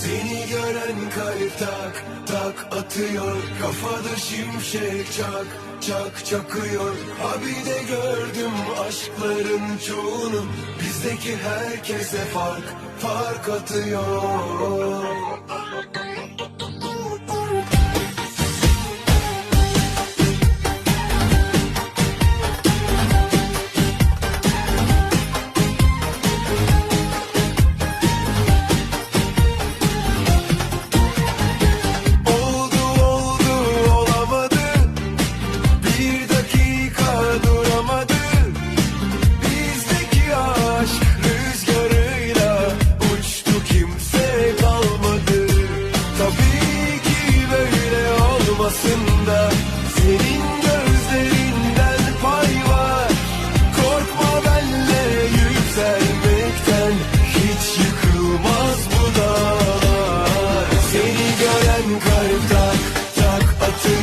Seni gören kalp tak tak atıyor, kafada şimşek çak çak çakıyor. Abi de gördüm aşkların çoğunu, bizdeki herkese fark fark atıyor. Aslında senin gözlerinden pay var. Korkma benle yükselmekten, hiç yıkılmaz bu dağlar. Seni gören kalpten